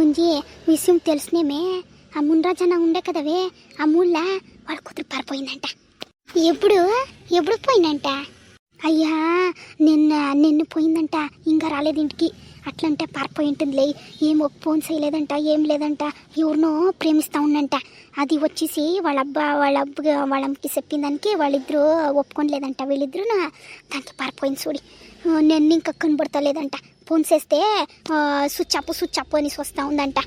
ముంజి విషయం తెలిసినేమే ఆ మున్రాజన్న ఉండే కదవే ఆ మూల వాళ్ళ కూతురు పారిపోయిందంట. ఎప్పుడు పోయిందంట? అయ్యా నిన్ను పోయిందంట, ఇంకా రాలేదు ఇంటికి. అట్లంటే పారిపోయి ఉంటుందిలే. ఏం ఫోన్ చేయలేదంట, ఏం లేదంట, ఎవరినో ప్రేమిస్తూ ఉండంట. అది వచ్చేసి వాళ్ళకి చెప్పిన దానికి వాళ్ళిద్దరూ ఒప్పుకోలేదంట. వీళ్ళిద్దరూ దానికి పారిపోయింది చూడి. నేను ఇంకా కనబడతలేదంట. ఫోన్ చేస్తే స్విచ్ అప్పు అని వస్తూ ఉందంట.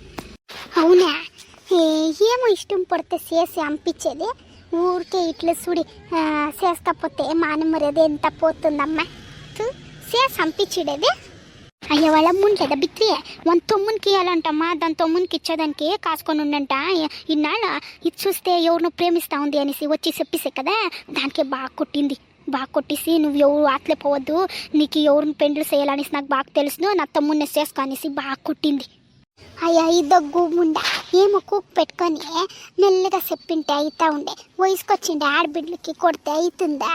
అవునా? ఏమో ఇష్టం పడితే చేసి పంపించేది, ఊరికే ఇట్లా చూడి చేస్తపోతే మానమర్యాద ఎంత పోతుందమ్మా. చేసి పంపించేది. అయ్యా వాళ్ళ అమ్ముని లేదా బిత్రి మన తమ్మునికి ఇవ్వాలంటమ్మా. దాని తమ్మునికి ఇచ్చేదానికి కాసుకొని ఉండంట. ఇన్నాళ్ళు ఇది చూస్తే ఎవరినో ప్రేమిస్తూ ఉంది అనేసి వచ్చి చెప్పేసే కదా, దానికి బాగా కొట్టేసి నువ్వు ఎవరు ఆటలే పోవద్దు, నీకు ఎవరిని పెండ్లు చేయాలనేసి నాకు బాగా తెలుసు, నా తమ్ముడిని చేసుకో అనేసి బాగా కొట్టింది. అయ్యా ఈ దగ్గు ముండా ఏమో కూక్ పెట్టుకొని మెల్లగా చెప్పింటే అవుతా ఉండే. వయసుకొచ్చిండే ఆడబిడ్డలకి కొడితే అవుతుందా?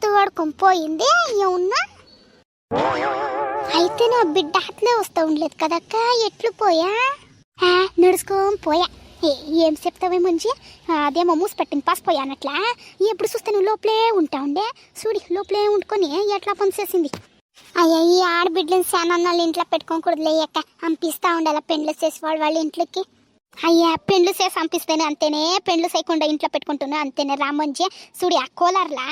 తోడుకొని పోయింది ఏమన్నా. అయితే నా బిడ్డ అట్లే వస్తూ ఉండలేదు కదక్క, ఎట్లు పోయా? నడుచుకొని పోయా. ఏం చెప్తావే మంచి, అదేమో మూసి పెట్టింది పాసిపోయా అన్నట్లా. ఎప్పుడు చూస్తే నువ్వు లోపలే ఉంటా ఉండే, చూడి లోపలే ఉండుకొని ఎట్లా పని చేసింది. అయ్యా ఈ ఆడబిడ్డలను శానన్నాళ్ళు ఇంట్లో పెట్టుకోకూడదు లేక పంపిస్తూ ఉండాలి పెండ్లు చేసి వాళ్ళ ఇంట్లోకి. అయ్యా పెండ్లు చేసి పంపిస్తేనే అంతేనే, పెండ్లు చేయకుండా ఇంట్లో పెట్టుకుంటున్నా అంతేనే. రామంజీ చూడి ఆ కోలార్లా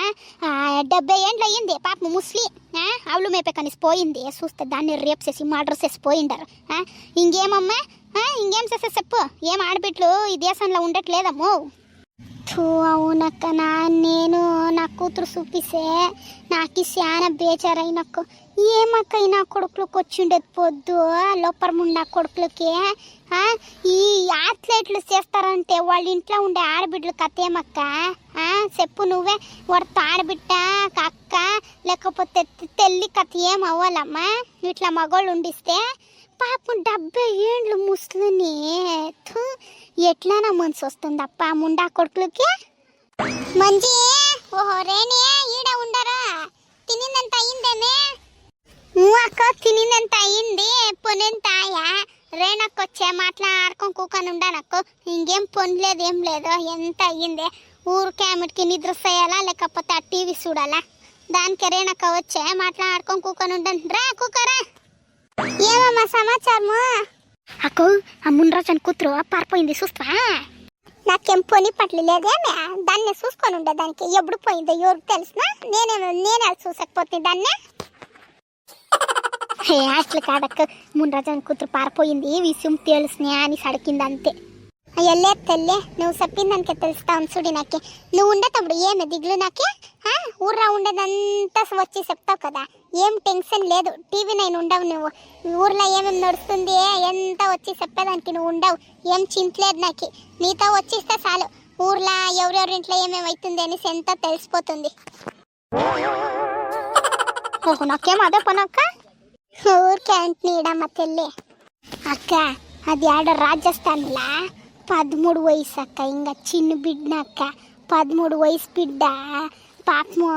70 ఏండ్లు అయ్యింది పాప ముస్లి ఆవులు మేపే కనీసి పోయింది. చూస్తే దాన్ని రేప్ చేసి మర్డర్ చేసి పోయిండారు. ఇంకేమమ్మా ఇంకేం చేసే చెప్పు, ఏం ఆడబిడ్డలు ఈ దేశంలో ఉండట్లేదమ్మో. అవునక్క, నేను నా కూతురు చూపిస్తే నాకు చాలా బేజారైనక్క. ఏమక్క నా కొడుకులకు వచ్చిండేది పొద్దు లోపరముండా కొడుకులకి. ఈ అథ్లెట్లు చేస్తారంటే వాళ్ళ ఇంట్లో ఉండే ఆడబిడ్డలు కథేమక్క. చెప్పు నువ్వే, వాడితో ఆడబిడ్డ అక్క లేకపోతే తెల్లి కథ ఏం అవ్వాలమ్మా ఇట్లా మగోళ్ళు ఉండిస్తే. పాపం 70 ఏండ్లు ముసలిని ఎట్లానా మనసు వస్తుందప్ప ముండా కొడుకులకి. మంచి ఓహో రేణి ఈడ ఉండరా, తినిందంత అయ్యిందేమే? అక్క తినిందంత అయ్యింది, పొనెంత ఆయా రేణక్కొచ్చే మాట్లాడుకొని కూకొని ఉండానక్కు. ఇంకేం పొనలేదు ఏం లేదు, ఎంత అయ్యిందే. ఊరికే ఆమెకి నిద్ర చేయాలా లేకపోతే ఆ టీవీ చూడాలా, దానికి రేణక్క వచ్చే మాట్లాడుకొని కూకొని ఉండాను. రా కూకరా. ఏమమ్మా సమాచారము? అక్కో ఆ మున్రాజన్ కూతురు పారిపోయింది చూస్తా. నాకేం పొని పట్ల లేదేమే, దాన్నే చూసుకొని ఉండే. దానికి ఎప్పుడు పోయిందో ఎవరికి తెలిసినా నేనే చూసకపోతే దాన్నే. అట్లా కాదక్క, మున్రాజన్ కూతురు పారిపోయింది విషయం తెలిసినా అని సడికింది అంతే. అయ్యలే తెల్లే నువ్వు చెప్పిందానికే తెలుస్తావు చూడి. నాకే నువ్వు ఉండేటప్పుడు ఏమే దిగులు నాకే. ఊర్రా ఉండేదంతా వచ్చి చెప్తావు కదా, ఏం టెన్షన్ లేదు. టీవీ నైన్ ఉండవు నువ్వు, ఊర్లో ఏమేమి నడుస్తుంది ఎంత వచ్చి చెప్పేదానికి నువ్వు ఉండవు. ఏం చింతలేదు నాకు, నీతో వచ్చిస్తే చాలు ఊర్లో ఎవరెవరింట్లో ఏమేమి అవుతుంది అనేసి ఎంత తెలిసిపోతుంది. ఓహో నాకేం అదే పనక్క. ఊరికే అంటున్నాడమ్మ తెల్లే. అక్క అది ఆడ రాజస్థాన్లా 13 వయసు అక్క, ఇంకా చిన్న బిడ్డనక్క 13 వయసు బిడ్డ. పాపము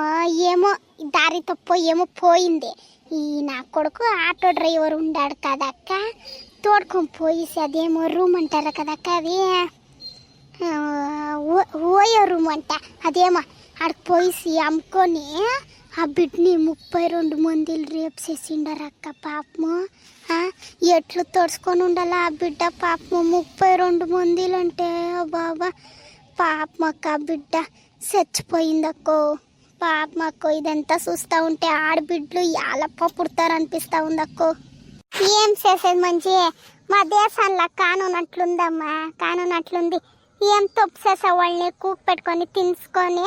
ఏమో దారి తప్పో ఏమో పోయింది. ఈ నా కొడుకు ఆటో డ్రైవర్ ఉండాడు కదక్క, తోడుకొని పోయేసి అదేమో రూమ్ అంటారు కదక్క, అది ఓయో రూమ్ అంట. అదేమో ఆడికి పోయేసి అమ్ముకొని ఆ బిడ్డని 32 మందిలు రేపు చేసిండారక్క. పాపము ఎట్లు తోడుచుకొని ఉండాలా ఆ బిడ్డ. పాపము 32 మందిలు అంటే బాబా పాపమక్క ఆ బిడ్డ చచ్చిపోయిందక్కో. పాపమక్కో ఇదంతా చూస్తూ ఉంటే ఆడబిడ్డలు యాలప్ప పుడతారనిపిస్తూ ఉందక్కో. ఏం చేసేది మంచి, మా దేశంలో కానూన్ అట్లుందమ్మా, కానూన్ అట్లుంది. ఏం తప్పు చేసే వాళ్ళని కూక్ పెట్టుకొని తినుకొని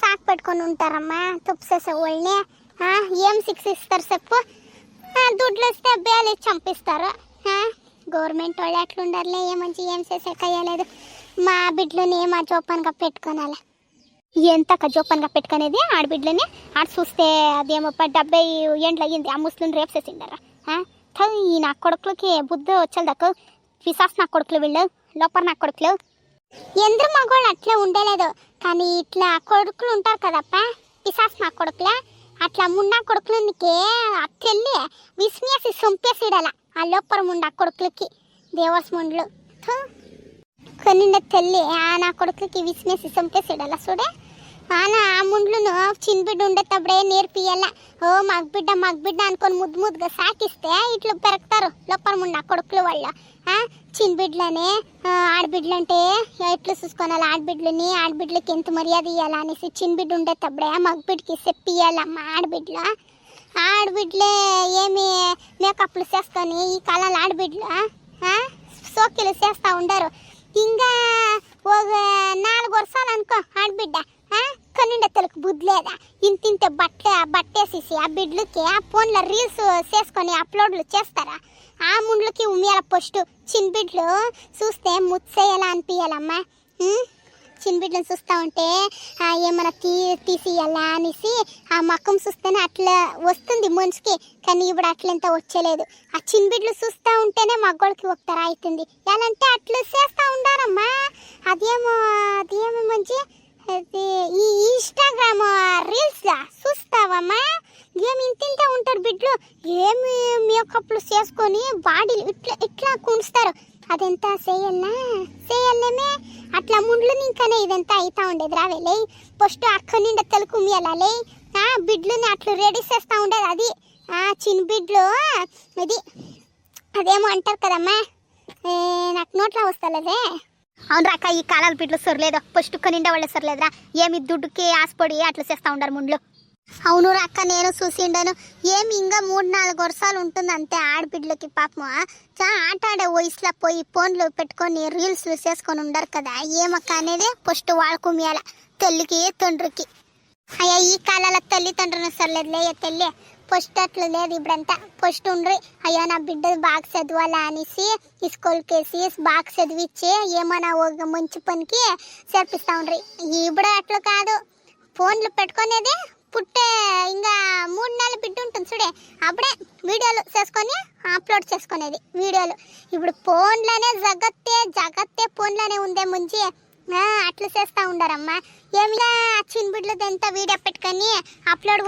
సాకు పెట్టుకొని ఉంటారమ్మా. తప్పు చేసే వాళ్ళని ఏం శిక్షిస్తారు చెప్పు? దుడ్లు వస్తే బేలు చంపిస్తారు. గవర్నమెంట్ వాళ్ళు ఎట్లుండారులే, ఏమంచి ఏం చేసే కయ్యలేదు. మా బిడ్డలని మా జోపాన్గా పెట్టుకోనాలి. ఎంత జోపాన్గా పెట్టుకునేది ఆడబిడ్డలని. ఆడ చూస్తే అదేమో 70 ఏండ్లు అయ్యింది ఆ ముస్లిం రేపు చేసిండారా. ఈ నా కొడుకులకి బుద్ధి వచ్చేదక్కు. విశాస్ నా కొడుకులు, వీళ్ళు లోపల నా కొడుకులు. ఎందరు మగవాళ్ళు అట్లే ఉండలేదు, కానీ ఇట్లా కొడుకులు ఉంటారు కదప్ప పిశాస్ నా కొడుకులే. అట్లా మున్నా కొడుకులకి అట్లెళ్ళి విస్మేసి సొంపేసిడాల ఆ లోపల ముండా కొడుకులకి. దేవర్స్ ముండ్లు కొనిండ తల్లి నా కొడుకుకి విసినేసి చంపేసాడಲ್ಲ చూడే ఆ ముండ్లను చిన్నబిడ్డ ఉండేటప్పుడే నేర్పియాల. ఓ మగబిడ్డ అనుకొని ముద్దుగా సాకిస్తే ఇట్లు పెరుగుతారు లోపల ముండ కొడుకులు వాళ్ళు. చిన్నబిడ్డలనే ఆడబిడ్డలంటే ఎట్లు చూసుకోవాలి, ఆడబిడ్డలకి ఎంత మర్యాద ఇవ్వాలా అనేసి చిన్నబిడ్డ ఉండేటప్పుడే మగబిడ్డకి చెప్పియాలమ్మ. ఆడబిడ్డలే ఏమి మేకప్లు చేసుకొని ఈ కాలంలో ఆడబిడ్డలు సోకిలు చేస్తూ ఉండరు. ఇంకా ఒక 4 వర్షాలు అనుకో ఆడబిడ్డ కనిండ తలకు బుద్ధి లేదా, ఇంతింతే బట్టేసేసి ఆ బిడ్డలకి ఆ ఫోన్లో రీల్స్ చేసుకొని అప్లోడ్లు చేస్తారా? ఆ ముండ్లకి ఉమ్యాల ఫస్ట్ చిన్న బిడ్డలు చూస్తే ముచ్చేయాలా అనిపించాలమ్మా. చిన్న బిడ్డలను చూస్తూ ఉంటే ఏమైనా తీసియాలా అనేసి ఆ మక్కం చూస్తేనే అట్లా వస్తుంది మనిషికి. కానీ ఇప్పుడు అట్లంత వచ్చలేదు. ఆ చిన్న బిడ్డలు చూస్తూ ఉంటేనే మగ్గోళ్ళకి ఒకసారి అవుతుంది. ఎలా అంటే అట్లా చేస్తూ ఉండారమ్మా. అదేమో మంచి ఈ ఇన్స్టాగ్రామ్ రీల్స్లా చూస్తావమ్మా. ఏమి ఇంతింటే ఉంటారు బిడ్డలు, ఏమి మేకప్లు చేసుకొని బాడీలు ఇట్లా కుంచుతారు. అదంతా చేయాలేమే అట్లా ముండ్లు ఇంకానే ఇదంతా అవుతా ఉండేది రావేలే. ఫస్ట్ అక్క నిండా తలుకు మీయాలే బిడ్డలని అట్లా రెడీ చేస్తూ ఉండేది. అది చిన్న బిడ్డలు ఇది అదేమో అంటారు కదమ్మా, నాకు నోట్లో వస్తలేదే. అవును రాక, ఈ కాలాల బిడ్డలు సొరలేదు, ఫస్ట్ నిండా వాళ్ళే సొరలేదురా. ఏమి దుడ్డుకి ఆశపడి అట్లా చేస్తూ ఉండరు ముండ్లు. అవును రాక, నేను చూసిండాను. ఏమి ఇంకా 3-4 వర్షాలు ఉంటుంది అంతే ఆడబిడ్డలకి. పాపం ఆట ఆడే వయసులో పోయి ఫోన్లు పెట్టుకొని రీల్స్ చేసుకొని ఉండరు కదా. ఏమక్క అనేది ఫస్ట్ వాడుకుమియాల తల్లికి తండ్రికి. అయ్యా ఈ కాలాల తల్లిదండ్రులు సర్లేదులే తల్లి, ఫస్ట్ అట్లా లేదు. ఇప్పుడంతా ఫస్ట్ ఉండ్రి అయ్యా నా బిడ్డ బాగా చదవాలా అనేసి స్కూల్కి వేసి బాగా చదివిచ్చి ఏమైనా ఒక మంచి పనికి చేర్పిస్తూ ఉండ్రి. ఇప్పుడు అట్లా కాదు, ఫోన్లు పెట్టుకునేది పుట్టే ఇంకా 3 నెలల బిడ్డ ఉంటుంది చూడే, అప్పుడే వీడియోలు చేసుకొని అప్లోడ్ చేసుకునేది వీడియోలు. ఇప్పుడు ఫోన్లోనే జగత్తే ఫోన్లోనే ఉందే ముంచి అట్లా చేస్తూ ఉండరమ్మా. ఏమిగా చిన్న బిడ్డలది ఎంత వీడియో పెట్టుకొని అప్లోడ్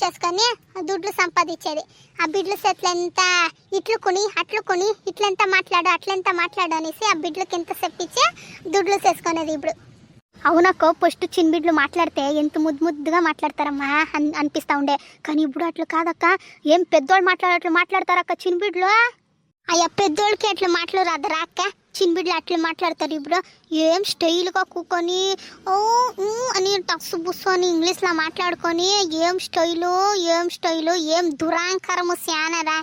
చేసుకొని దుడ్లు సంపాదించేది. ఆ బిడ్డలు సెట్లెంత ఇట్లు కొని ఇట్లెంత మాట్లాడు అట్లెంత మాట్లాడు అనేసి ఆ బిడ్డలకి ఎంత చెప్పించి దుడ్లు చేసుకునేది ఇప్పుడు. అవునక్కో, ఫస్ట్ చిన్న బిడ్డలు మాట్లాడితే ఎంత ముద్దుగా మాట్లాడతారమ్మా అనిపిస్తూ ఉండే. కానీ ఇప్పుడు అట్లా కాదక్క, ఏం పెద్దోళ్ళు మాట్లాడతారక్క చిన్న బిడ్డలు. అయ్యా పెద్దోళ్ళకి అట్లా మాట్లాడరా అక్క, చిన్న బిడ్డలు అట్లా మాట్లాడతారు. ఇప్పుడు ఏం స్టైల్గా కూకొని అని టక్సు బుస్సు అని ఇంగ్లీష్లో మాట్లాడుకొని ఏం స్టైలు ఏం దురాంకరము శానరా.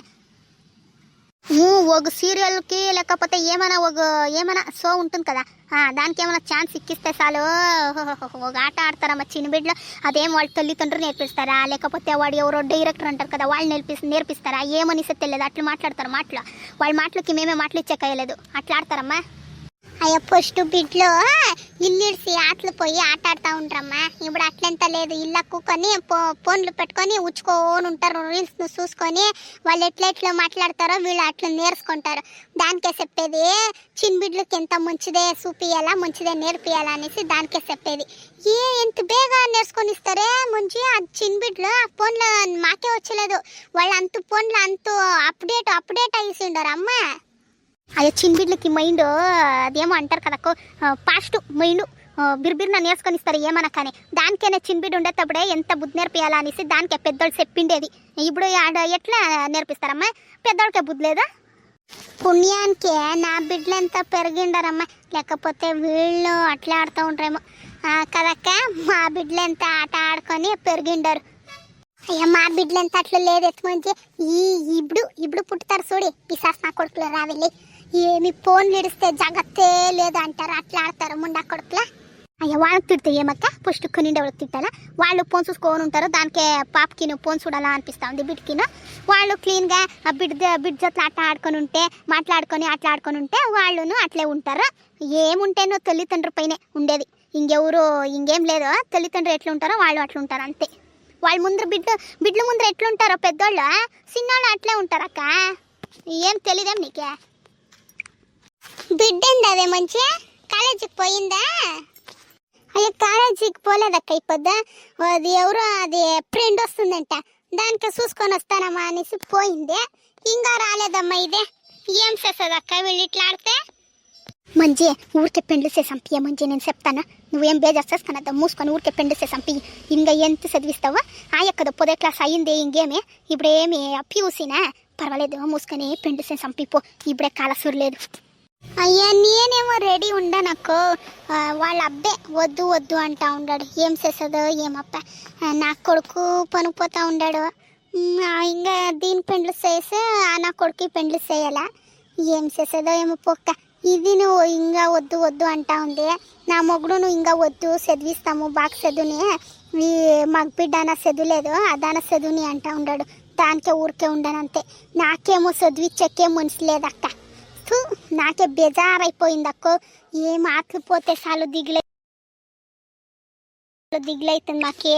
ఒక సీరియల్కి లేకపోతే ఏమైనా షో ఉంటుంది కదా, దానికి ఏమైనా ఛాన్స్ ఇక్కిస్తే చాలు ఒక ఆట ఆడతారమ్మా చిన్న బిడ్డలు. అదేం వాళ్ళ తల్లిదండ్రులు నేర్పిస్తారా, లేకపోతే వాడు ఎవరో డైరెక్టర్ అంటారు కదా వాళ్ళు నేర్పిస్తారా, ఏమనిస్తే తెలియదు అట్లా మాట్లాడతారు. వాళ్ళ మాటలకి మేమే మాటలు ఇచ్చేయలేదు, అట్లా ఆడతారమ్మా. అయ్యా ఫస్ట్ బిడ్డలు ఇల్లిడిసి ఆటలు పోయి ఆట ఆడుతూ ఉంటారమ్మా. ఇప్పుడు అట్లంతా లేదు, ఇళ్ళ కూకొని ఫోన్లు పెట్టుకొని ఉచ్చుకొని ఉంటారు. రీల్స్ను చూసుకొని వాళ్ళు ఎట్లా మాట్లాడతారో వీళ్ళు అట్లా నేర్చుకుంటారు. దానికే చెప్పేది చిన్న బిడ్డలకి ఎంత మంచిదే చూపియాలా, మంచిదే నేర్పియాలా అనేసి దానికే చెప్పేది. ఎంత బేగా నేర్చుకొని ఇస్తారే మంచి ఆ చిన్న బిడ్డలు. ఆ ఫోన్లో మాకే వచ్చలేదు, వాళ్ళు ఫోన్లో అప్డేట్ అయ్యేసి ఉండరు అమ్మా. అయ్యో చిన్న బిడ్డలకి మైండ్ అదేమో అంటారు కదక్కో, ఫాస్ట్ మైండ్ బిర్బిర్న నేర్చుకొని ఇస్తారు ఏమన్నా. కానీ దానికైనా చిన్న బిడ్డ ఉండేటప్పుడే ఎంత బుద్ధి నేర్పియాలా అనేసి దానికే పెద్దోళ్ళు చెప్పిండేది. ఇప్పుడు ఎట్లా నేర్పిస్తారమ్మా, పెద్దోళ్ళకే బుద్ధి లేదా. పుణ్యానికే నా బిడ్డలంతా పెరిగిండారమ్మా, లేకపోతే వీళ్ళు అట్లా ఆడుతూ ఉంటారేమో కదక్క. మా బిడ్డలంతా ఆట ఆడుకొని పెరిగిండారు. అయ్యా మా బిడ్డలంతా అట్లా లేదు మంచి ఇప్పుడు పుట్టుతారు చూడి పిశాస్ నా కొడుకులు రావెళ్ళి. ఏమి ఫోన్లు ఇడిస్తే జగత్తే లేదు అంటారు, అట్లా ఆడతారు ముండా కొడుకులా. అయ్యా వాళ్ళకి తిడితే ఏమక్క, ఫస్ట్ కొనిండే వాళ్ళకి తిట్టాలా. వాళ్ళు ఫోన్ చూసుకొని ఉంటారు, దానికే పాపకి నువ్వు ఫోన్ చూడాలా అనిపిస్తూ ఉంది బిడ్డకిను. వాళ్ళు క్లీన్గా బిడ్డ జట్లు ఆట ఆడుకొని ఉంటే మాట్లాడుకొని అట్లా ఆడుకొని ఉంటే వాళ్ళను అట్లే ఉంటారు. ఏముంటేనో తల్లిదండ్రుల పైనే ఉండేది, ఇంకేం లేదు. తల్లిదండ్రులు ఎట్లా ఉంటారో వాళ్ళు అట్లా ఉంటారు అంతే. వాళ్ళ ముందర బిడ్డల ముందర ఎట్లుంటారో పెద్దోళ్ళు చిన్నోళ్ళు అట్లే ఉంటారక్క. ఏం తెలీదేం నీకే. బిడ్డ అదే మంచిగా కాలేజీకి పోయిందా? అయ్యో కాలేజీకి పోలేదక్క, ఇప్పుడు అది ఎవరో ఫ్రెండ్ వస్తుందంట, దానికి చూసుకొని వస్తానమ్మా అనేసి పోయింది. ఇంకా రాలేదమ్మా. ఇదే ఏం చేస్తుంది అక్క వీళ్ళు ఇట్లా ఆడితే మంచి ఊరికే పెండ్లు చేసంపియ మంచి నేను చెప్తాను నువ్వేం బేజారు చేసుకున్నద్దా మూసుకొని ఊరికే పెండ్లు చేసంపి ఇంకా ఎంత చదివిస్తావా ఆ ఎక్కదో పొదే క్లాస్ అయ్యింది ఇంకేమి ఇప్పుడేమి ప్యూసినా పర్వాలేదు మూసుకొని పెండ్లు చేసంపిపో ఇప్పుడే కాలసూరు లేదు అయ్యా నేనేమో రెడీ ఉండనక్కో వాళ్ళ అబ్బే వద్దు వద్దు అంటా ఉన్నాడు ఏం చేస్తుందో ఏమప్ప నా కొడుకు పనిపోతా ఉన్నాడు ఇంకా దీని పెండ్లు చేసి నా కొడుకు పెండ్లు చేయాలా ఏం చేస్తుందో ఏమో పొక్క ఇది నువ్వు ఇంకా వద్దు వద్దు అంటా ఉంది నా మొగుడు నువ్వు ఇంకా వద్దు చదివిస్తాము బాగా చదువుని ఈ మగ బిడ్డ అన్న చదువులేదు అదాన చదువుని అంటా ఉన్నాడు దానికే ఊరికే ఉండనంతే నాకేమో చదివిచ్చేకే మనసు లేదక్క నాకే బేజారైపోయింది అక్కో ఏ మాటలు పోతే చాలు దిగులైతుంది నాకే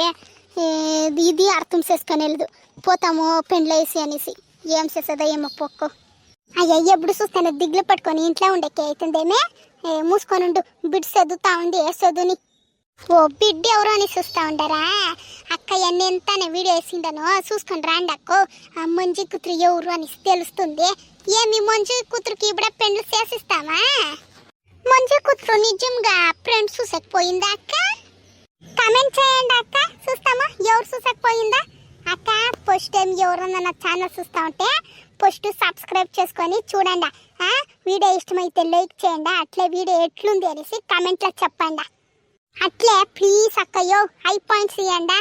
ఇది అర్థం చేసుకొని వెళ్ళదు పోతాము పెండ్లు వేసి అనేసి ఏం చేస్తుందో ఏమో పొక్కో అయ్యా ఎప్పుడు చూస్తాను దిగులు పట్టుకొని ఇంట్లో ఉండేకే అవుతుందేమే మూసుకొని ఉండు బిడ్డ చదువుతా ఉండి చదువుని ఓ బిడ్డ ఎవరో అని చూస్తా ఉంటారా అక్క ఎంతనే వీడియో వేసిండను చూసుకొని రాండి అక్కో మంచి కూతురు ఎవరు అని తెలుస్తుంది ఏమి మంచి కూతురుకి ఇప్పుడు పెండ్లు చేసిస్తావా మంచి కూతురు నిజంగా ఫ్రెండ్స్ చూసకపోయిందా అక్క కామెంట్ చేయండి అక్క చూస్తామా ఎవరు చూసకపోయిందా అక్క ఫస్ట్ టైం ఎవరన్నా నా ఛానల్ చూస్తా ఉంటే ఫస్ట్ సబ్స్క్రైబ్ చేసుకొని చూడండి వీడియో ఇష్టమైతే లైక్ చేయండి అట్లే వీడియో ఎట్లుంది అనేసి కామెంట్లో చెప్పండి అట్లే ప్లీజ్ అక్కయ్యో హై పాయింట్స్ ఇవ్వండి